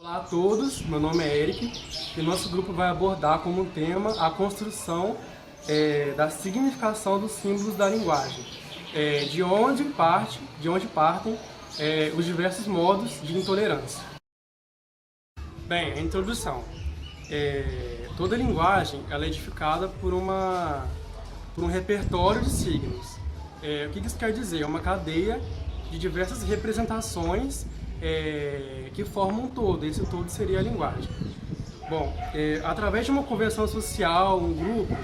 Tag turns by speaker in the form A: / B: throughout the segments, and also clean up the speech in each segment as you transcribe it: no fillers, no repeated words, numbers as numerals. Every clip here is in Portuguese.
A: Olá a todos, meu nome é Eric e nosso grupo vai abordar como tema a construção da significação dos símbolos da linguagem, de onde partem os diversos modos de intolerância. Bem, a introdução. Toda linguagem ela é edificada por um repertório de signos. O que isso quer dizer? É uma cadeia de diversas representações que formam um todo. Esse todo seria a linguagem. Bom, através de uma convenção social, um grupo,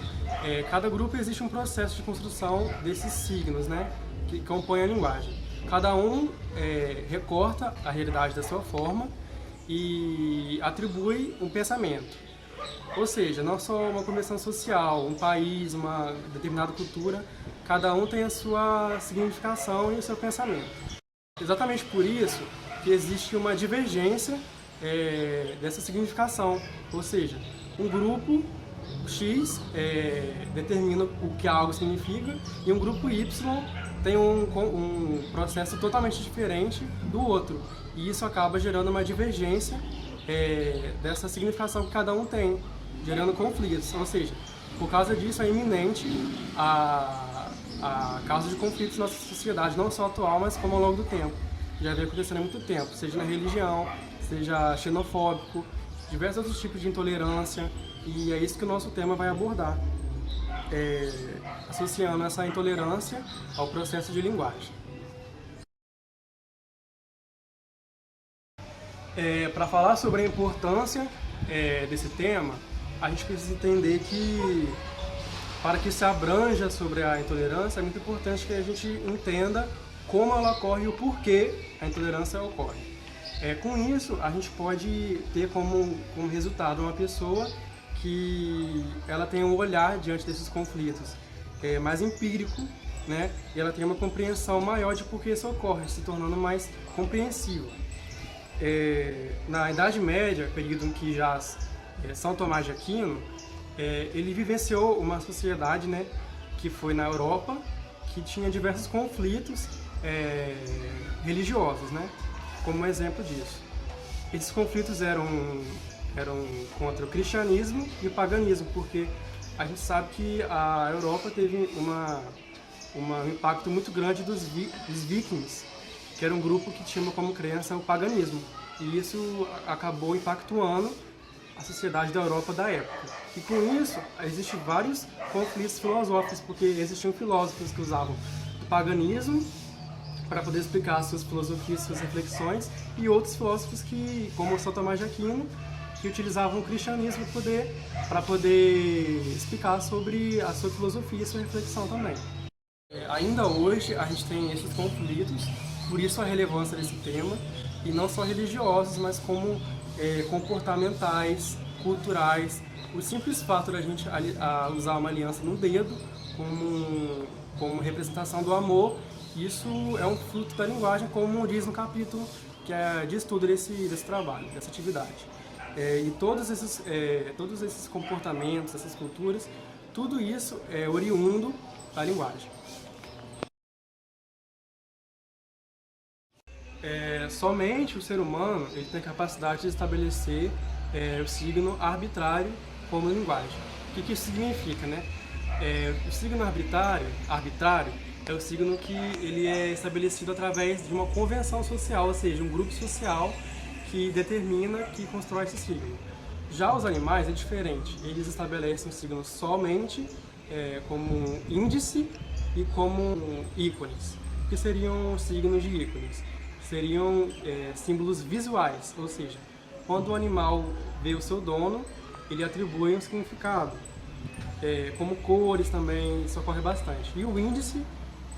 A: cada grupo existe um processo de construção desses signos, né, que compõem a linguagem. Cada um recorta a realidade da sua forma e atribui um pensamento. Ou seja, não só uma convenção social, um país, uma determinada cultura, cada um tem a sua significação e o seu pensamento. Exatamente por isso que existe uma divergência dessa significação, ou seja, um grupo X determina o que algo significa e um grupo Y tem um processo totalmente diferente do outro, e isso acaba gerando uma divergência dessa significação que cada um tem, gerando conflitos, ou seja, por causa disso é iminente a causa de conflitos na nossa sociedade, não só atual, mas como ao longo do tempo. Já vem acontecendo há muito tempo, seja na religião, seja xenofóbico, diversos outros tipos de intolerância, e é isso que o nosso tema vai abordar, associando essa intolerância ao processo de linguagem. Para falar sobre a importância desse tema, a gente precisa entender que, para que se abranja sobre a intolerância, é muito importante que a gente entenda como ela ocorre e o porquê a intolerância ocorre. Com isso, a gente pode ter como resultado uma pessoa que ela tem um olhar diante desses conflitos mais empírico, né? E ela tem uma compreensão maior de por que isso ocorre, se tornando mais compreensível. Na Idade Média, período em que jaz São Tomás de Aquino, ele vivenciou uma sociedade, né, que foi na Europa, que tinha diversos conflitos religiosos, né, como um exemplo disso. Esses conflitos eram contra o cristianismo e o paganismo, porque a gente sabe que a Europa teve um impacto muito grande dos vikings, que era um grupo que tinha como crença o paganismo, e isso acabou impactuando a sociedade da Europa da época. E com isso, existem vários conflitos filosóficos, porque existiam filósofos que usavam o paganismo para poder explicar suas filosofias, suas reflexões, e outros filósofos como São Tomás de Aquino, que utilizavam o cristianismo para poder explicar sobre a sua filosofia e sua reflexão também. Ainda hoje a gente tem esses conflitos, por isso a relevância desse tema, e não só religiosos, mas como comportamentais, culturais. O simples fato da gente usar uma aliança no dedo como representação do amor, isso é um fruto da linguagem, como diz no capítulo que é de estudo desse trabalho, dessa atividade. E todos esses comportamentos, essas culturas, tudo isso é oriundo da linguagem. Somente o ser humano ele tem a capacidade de estabelecer o signo arbitrário como linguagem. O que isso significa, né? O signo arbitrário é o signo que ele é estabelecido através de uma convenção social, ou seja, um grupo social que determina, que constrói esse signo. Já os animais é diferente, eles estabelecem o signo somente como índice e como ícones. O que seriam os signos de ícones? Seriam símbolos visuais, ou seja, quando o animal vê o seu dono, ele atribui um significado. Como cores também, isso ocorre bastante. E o índice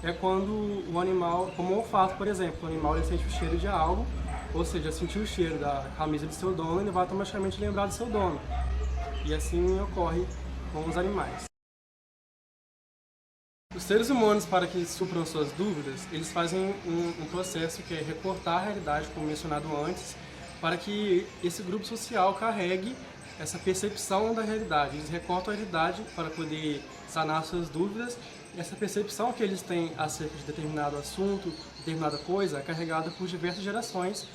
A: é quando o animal, como o olfato, por exemplo, o animal ele sente o cheiro de algo, ou seja, sentir o cheiro da camisa do seu dono, ele vai automaticamente lembrar do seu dono. E assim ocorre com os animais. Os seres humanos, para que supram suas dúvidas, eles fazem um processo que é recortar a realidade, como mencionado antes, para que esse grupo social carregue essa percepção da realidade. Eles recortam a realidade para poder sanar suas dúvidas, e essa percepção que eles têm acerca de determinado assunto, determinada coisa, é carregada por diversas gerações,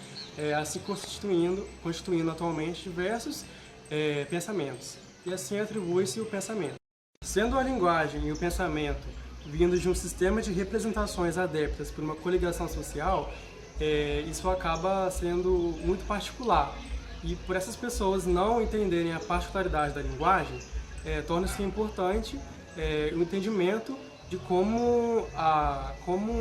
A: assim constituindo atualmente diversos pensamentos. E assim atribui-se o pensamento. Sendo a linguagem e o pensamento vindo de um sistema de representações adeptas por uma coligação social, isso acaba sendo muito particular. E por essas pessoas não entenderem a particularidade da linguagem, torna-se importante o entendimento de como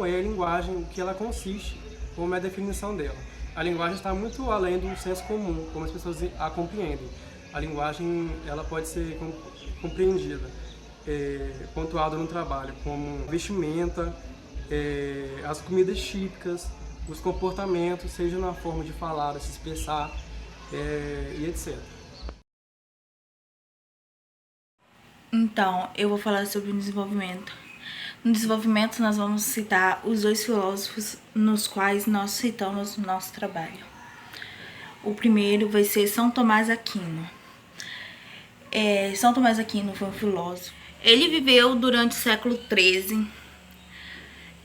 A: é a linguagem, o que ela consiste, como é a definição dela. A linguagem está muito além do senso comum, como as pessoas a compreendem. A linguagem ela pode ser compreendida, pontuada no trabalho, como vestimenta, as comidas típicas, os comportamentos, seja na forma de falar, de se expressar, e etc.
B: Então, eu vou falar sobre o desenvolvimento. No desenvolvimento, nós vamos citar os dois filósofos nos quais nós citamos no nosso trabalho. O primeiro vai ser São Tomás Aquino. São Tomás Aquino foi um filósofo. Ele viveu durante o século XIII.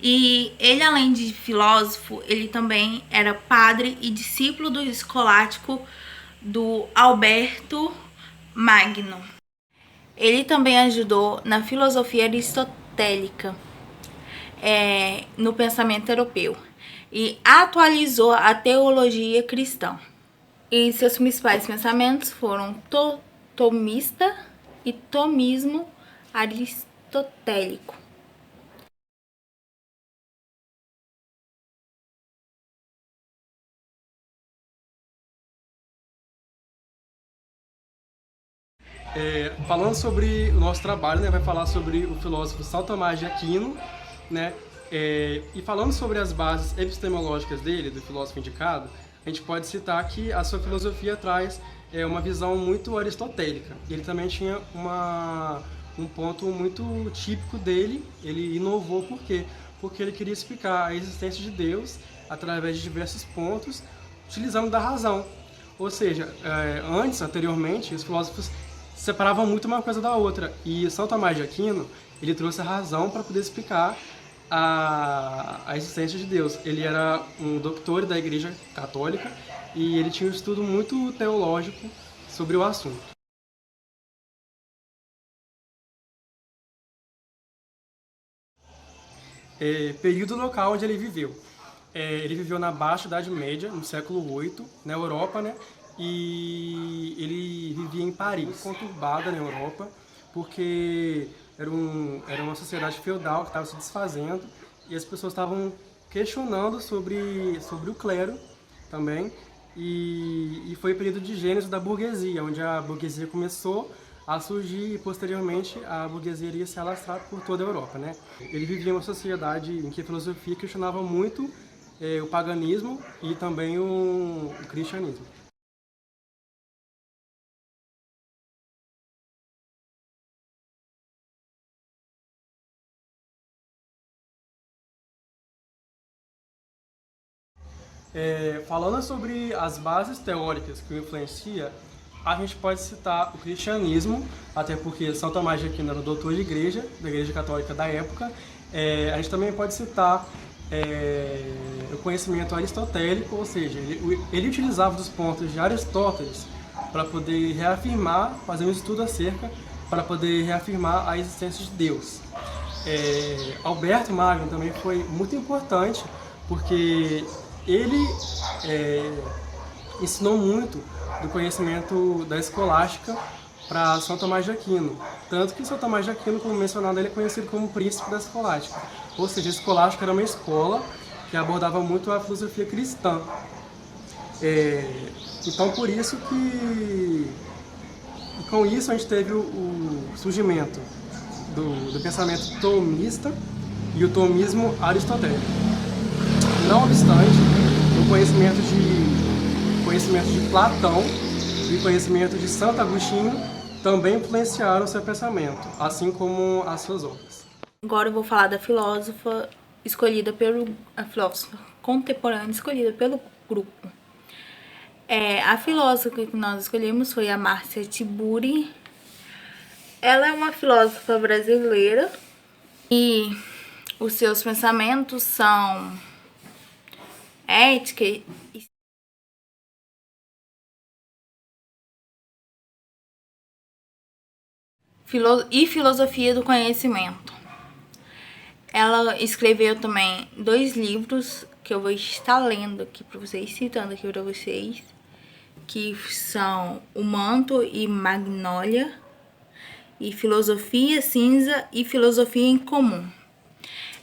B: E ele, além de filósofo, ele também era padre e discípulo do escolástico do Alberto Magno. Ele também ajudou na filosofia aristotélica, no pensamento europeu, e atualizou a teologia cristã. E seus principais pensamentos foram tomista e tomismo aristotélico.
A: Falando sobre o nosso trabalho, né, vai falar sobre o filósofo São Tomás de Aquino, né, e falando sobre as bases epistemológicas dele, do filósofo indicado, a gente pode citar que a sua filosofia traz uma visão muito aristotélica. Ele também tinha um ponto muito típico dele, ele inovou por quê? Porque ele queria explicar a existência de Deus através de diversos pontos, utilizando da razão. Ou seja, anteriormente, os filósofos separavam muito uma coisa da outra. E São Tomás de Aquino, ele trouxe a razão para poder explicar a existência de Deus. Ele era um doutor da Igreja Católica e ele tinha um estudo muito teológico sobre o assunto. Período local onde ele viveu. Ele viveu na Baixa Idade Média, no século VIII, na Europa, né? E ele vivia em Paris, conturbada na Europa, porque era uma sociedade feudal que estava se desfazendo e as pessoas estavam questionando sobre o clero também. E foi o período de gênese da burguesia, onde a burguesia começou a surgir e posteriormente a burguesia iria se alastrar por toda a Europa, né? Ele vivia em uma sociedade em que a filosofia questionava muito o paganismo e também o cristianismo. Falando sobre as bases teóricas que o influencia, a gente pode citar o cristianismo, até porque São Tomás de Aquino era o doutor de igreja, da Igreja Católica da época. A gente também pode citar o conhecimento aristotélico, ou seja, ele utilizava os pontos de Aristóteles para poder reafirmar, fazer um estudo acerca, para poder reafirmar a existência de Deus. Alberto Magno também foi muito importante, porque ele ensinou muito do conhecimento da escolástica para São Tomás de Aquino. Tanto que São Tomás de Aquino, como mencionado, ele é conhecido como príncipe da escolástica. Ou seja, a escolástica era uma escola que abordava muito a filosofia cristã. Então, por isso que... E com isso a gente teve o surgimento do pensamento tomista e o tomismo aristotélico. Não obstante, o conhecimento de Platão e o conhecimento de Santo Agostinho também influenciaram seu pensamento, assim como as suas obras.
B: Agora eu vou falar da filósofa a filósofa contemporânea escolhida pelo grupo. A filósofa que nós escolhemos foi a Márcia Tiburi. Ela é uma filósofa brasileira e os seus pensamentos são ética e e filosofia do conhecimento. Ela escreveu também 2 livros que eu vou estar lendo aqui para vocês, citando aqui para vocês, que são O Manto e Magnólia, e Filosofia Cinza e Filosofia em Comum.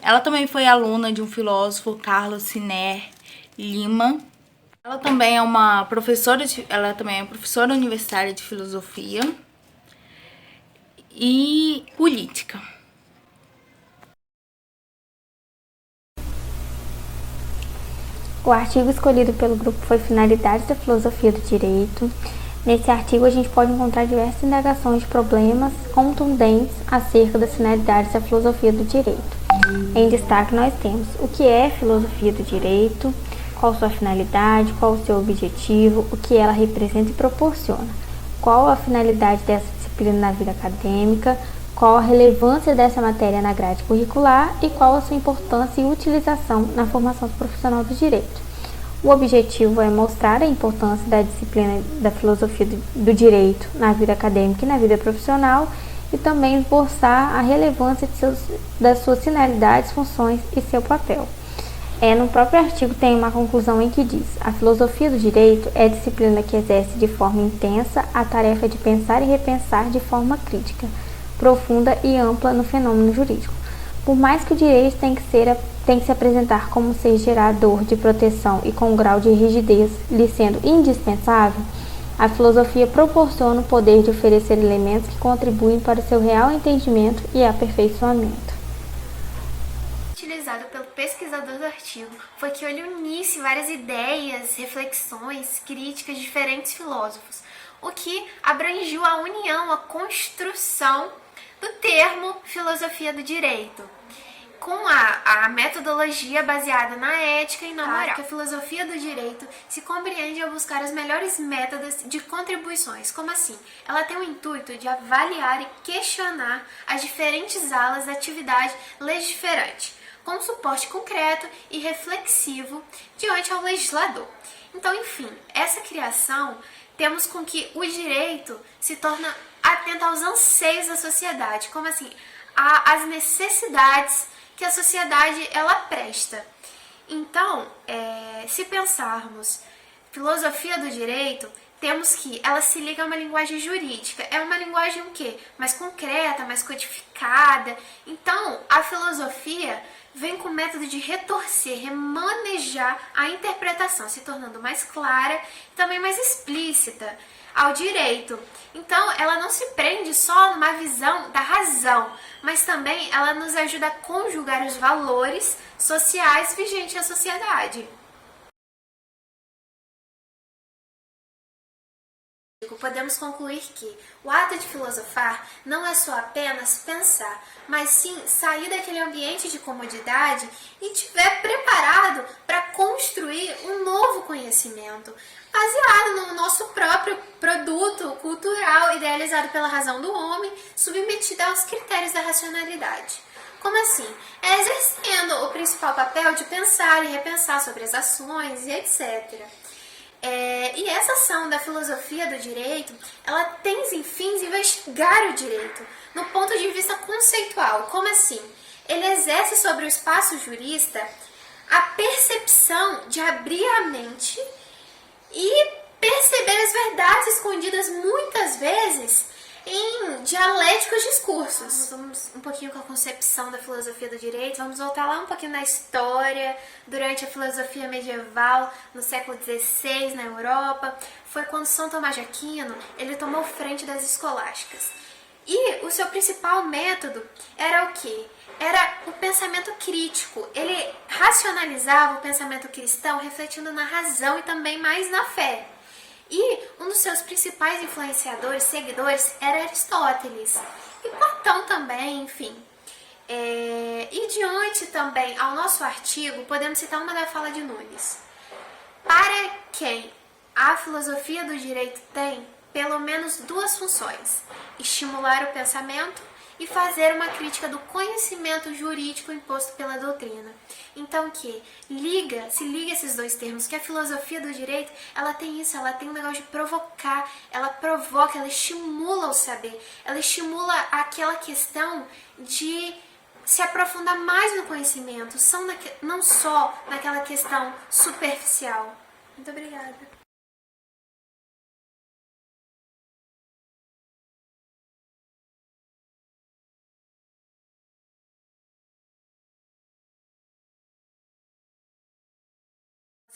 B: Ela também foi aluna de um filósofo, Carlos Siner Lima. Ela também é uma professora, professora universitária de filosofia e política.
C: O artigo escolhido pelo grupo foi Finalidades da Filosofia do Direito. Nesse artigo a gente pode encontrar diversas indagações de problemas contundentes acerca das finalidades da filosofia do direito. Em destaque nós temos o que é filosofia do direito, qual sua finalidade, qual o seu objetivo, o que ela representa e proporciona, qual a finalidade dessa disciplina na vida acadêmica, qual a relevância dessa matéria na grade curricular e qual a sua importância e utilização na formação profissional do direito. O objetivo é mostrar a importância da disciplina da filosofia do direito na vida acadêmica e na vida profissional e também esboçar a relevância das suas finalidades, funções e seu papel. No próprio artigo tem uma conclusão em que diz: a filosofia do direito é a disciplina que exerce de forma intensa a tarefa de pensar e repensar de forma crítica, profunda e ampla no fenômeno jurídico. Por mais que o direito tem que se apresentar como ser gerador de proteção e com um grau de rigidez lhe sendo indispensável, a filosofia proporciona o poder de oferecer elementos que contribuem para o seu real entendimento e aperfeiçoamento.
D: Utilizado pelo pesquisador do artigo foi que ele unisse várias ideias, reflexões, críticas de diferentes filósofos, o que abrangiu a união, a construção do termo filosofia do direito, com a metodologia baseada na ética e na moral. A filosofia do direito se compreende ao buscar os melhores métodos de contribuições. Como assim? Ela tem o intuito de avaliar e questionar as diferentes alas da atividade legiferante, com suporte concreto e reflexivo diante ao legislador. Então, enfim, essa criação temos com que o direito se torna atento aos anseios da sociedade, como assim, às necessidades que a sociedade ela presta. Então, se pensarmos filosofia do direito, temos que ela se liga a uma linguagem jurídica. É uma linguagem o quê? Mais concreta, mais codificada. Então, a filosofia vem com o método de retorcer, remanejar a interpretação, se tornando mais clara e também mais explícita ao direito. Então, ela não se prende só numa visão da razão, mas também ela nos ajuda a conjugar os valores sociais vigentes à sociedade. Podemos concluir que o ato de filosofar não é só apenas pensar, mas sim sair daquele ambiente de comodidade e estiver preparado para construir um novo conhecimento, baseado no nosso próprio produto cultural idealizado pela razão do homem, submetido aos critérios da racionalidade. Como assim? Exercendo o principal papel de pensar e repensar sobre as ações e etc. E essa ação da filosofia do direito, ela tem fins investigar o direito no ponto de vista conceitual. Como assim? Ele exerce sobre o espaço jurista a percepção de abrir a mente e perceber as verdades escondidas muitas vezes em dialéticos discursos. Vamos um pouquinho com a concepção da filosofia do direito, vamos voltar lá um pouquinho na história, durante a filosofia medieval, no século XVI, na Europa. Foi quando São Tomás de Aquino, ele tomou frente das escolásticas. E o seu principal método era o quê? Era o pensamento crítico. Ele racionalizava o pensamento cristão refletindo na razão e também mais na fé. E um dos seus principais influenciadores, seguidores, era Aristóteles. E Platão também, enfim. E diante também ao nosso artigo, podemos citar uma da fala de Nunes. Para quem a filosofia do direito tem pelo menos 2 funções: estimular o pensamento e fazer uma crítica do conhecimento jurídico imposto pela doutrina. Então se liga esses dois termos, que a filosofia do direito, ela tem isso, ela tem um negócio de provocar, ela provoca, ela estimula o saber, ela estimula aquela questão de se aprofundar mais no conhecimento, não só naquela questão superficial. Muito obrigada.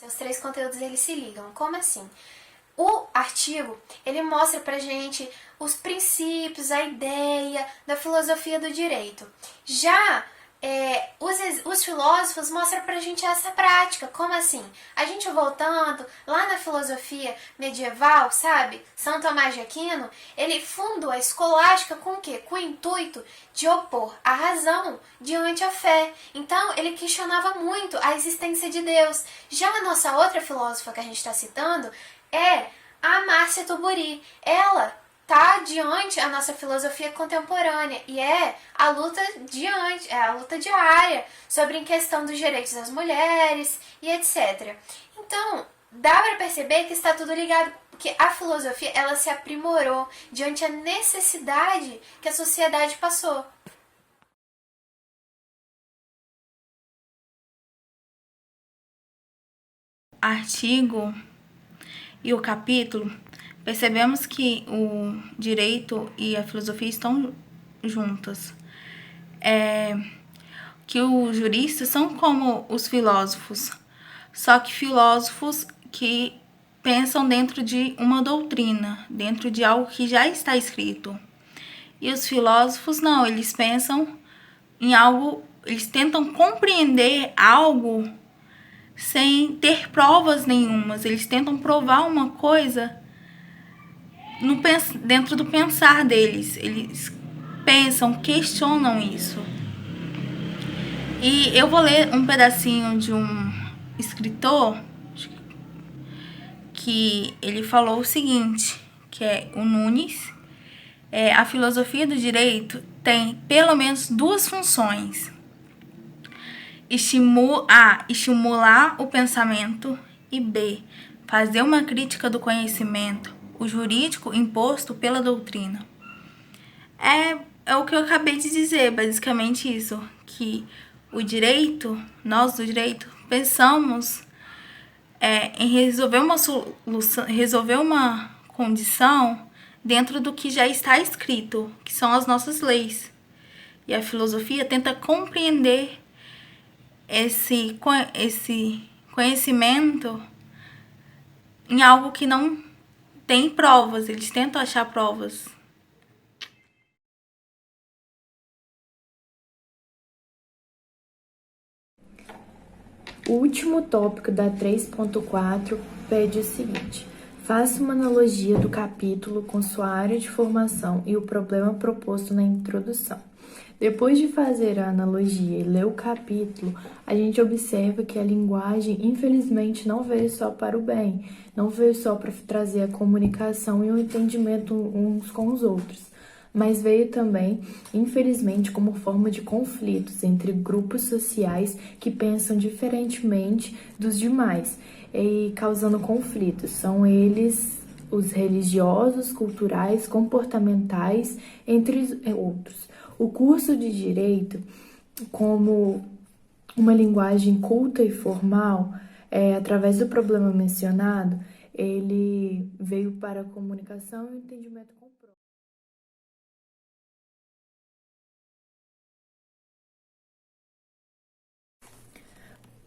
D: Os três conteúdos eles se ligam. Como assim? O artigo ele mostra pra gente os princípios, a ideia da filosofia do direito. Já os filósofos mostram pra gente essa prática. Como assim? A gente voltando lá na filosofia medieval, sabe? São Tomás de Aquino, ele fundou a escolástica com o quê? Com o intuito de opor a razão diante a fé. Então, ele questionava muito a existência de Deus. Já a nossa outra filósofa que a gente está citando é a Márcia Tuburi. Ela tá diante a nossa filosofia contemporânea e é a luta diária sobre a questão dos direitos das mulheres e etc. Então, dá para perceber que está tudo ligado, porque a filosofia ela se aprimorou diante a necessidade que a sociedade passou.
B: Artigo e o capítulo, percebemos que o direito e a filosofia estão juntas. Que os juristas são como os filósofos, só que filósofos que pensam dentro de uma doutrina, dentro de algo que já está escrito. E os filósofos não, eles pensam em algo, eles tentam compreender algo sem ter provas nenhumas, eles tentam provar uma coisa dentro do pensar deles, eles pensam, questionam isso. E eu vou ler um pedacinho de um escritor que ele falou o seguinte, que é o Nunes. A filosofia do direito tem pelo menos duas funções: estimular o pensamento, e B, fazer uma crítica do conhecimento, o jurídico imposto pela doutrina. É o que eu acabei de dizer, basicamente isso, que o direito, nós do direito, pensamos em resolver uma condição dentro do que já está escrito, que são as nossas leis. E a filosofia tenta compreender esse conhecimento em algo que não tem provas, eles tentam achar provas.
E: O último tópico da 3.4 pede o seguinte: faça uma analogia do capítulo com sua área de formação e o problema proposto na introdução. Depois de fazer a analogia e ler o capítulo, a gente observa que a linguagem, infelizmente, não veio só para o bem, não veio só para trazer a comunicação e o entendimento uns com os outros, mas veio também, infelizmente, como forma de conflitos entre grupos sociais que pensam diferentemente dos demais e causando conflitos. São eles os religiosos, culturais, comportamentais, entre outros. O curso de Direito, como uma linguagem culta e formal, através do problema mencionado, ele veio para a comunicação e o entendimento com o próprio.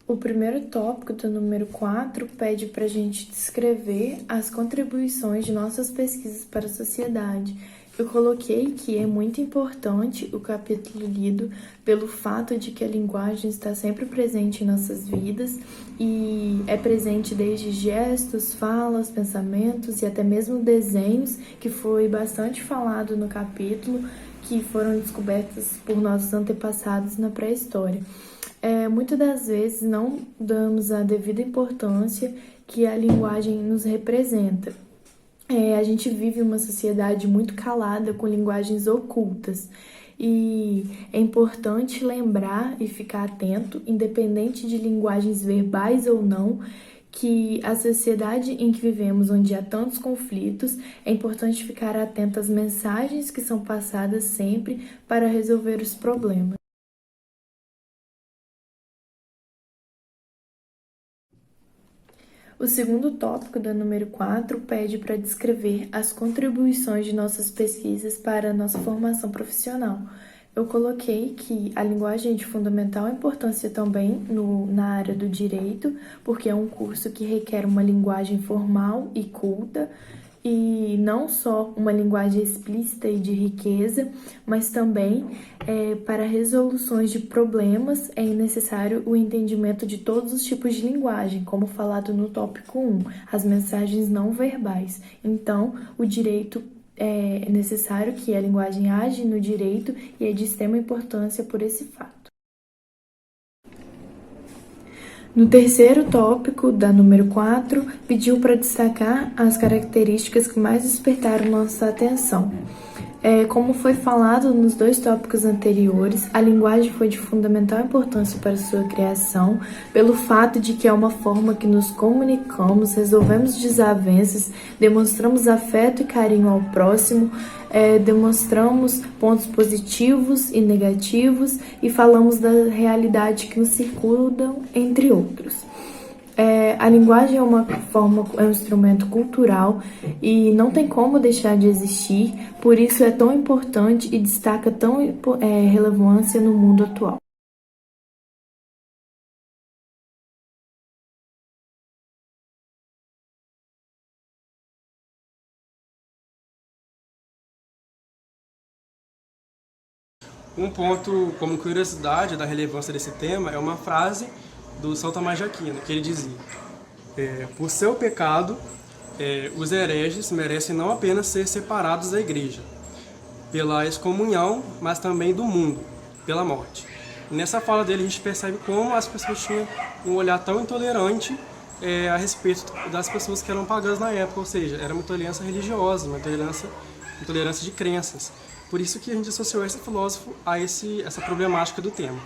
E: O primeiro tópico do número 4 pede para a gente descrever as contribuições de nossas pesquisas para a sociedade. Eu coloquei que é muito importante o capítulo lido pelo fato de que a linguagem está sempre presente em nossas vidas e é presente desde gestos, falas, pensamentos e até mesmo desenhos, que foi bastante falado no capítulo, que foram descobertos por nossos antepassados na pré-história. Muitas das vezes não damos a devida importância que a linguagem nos representa. A gente vive uma sociedade muito calada com linguagens ocultas. E é importante lembrar e ficar atento, independente de linguagens verbais ou não, que a sociedade em que vivemos, onde há tantos conflitos, é importante ficar atento às mensagens que são passadas sempre para resolver os problemas. O segundo tópico, da número 4, pede para descrever as contribuições de nossas pesquisas para a nossa formação profissional. Eu coloquei que a linguagem é de fundamental importância também na área do direito, porque é um curso que requer uma linguagem formal e culta, e não só uma linguagem explícita e de riqueza, mas também para resoluções de problemas é necessário o entendimento de todos os tipos de linguagem, como falado no tópico 1, as mensagens não verbais. Então, o direito é necessário que a linguagem age no direito e é de extrema importância por esse fato. No terceiro tópico, da número 4, pediu para destacar as características que mais despertaram nossa atenção. Como foi falado nos 2 tópicos anteriores, a linguagem foi de fundamental importância para sua criação, pelo fato de que é uma forma que nos comunicamos, resolvemos desavenças, demonstramos afeto e carinho ao próximo, demonstramos pontos positivos e negativos e falamos da realidade que nos circundam, entre outros. A linguagem é um instrumento cultural e não tem como deixar de existir, por isso é tão importante e destaca tão relevância no mundo atual.
A: Um ponto como curiosidade da relevância desse tema é uma frase do São Tomás de Aquino, que ele dizia: por seu pecado, os hereges merecem não apenas ser separados da igreja, pela excomunhão, mas também do mundo, pela morte. E nessa fala dele a gente percebe como as pessoas tinham um olhar tão intolerante a respeito das pessoas que eram pagãs na época, ou seja, era uma intolerância religiosa, uma intolerância de crenças. Por isso que a gente associou esse filósofo a essa problemática do tema.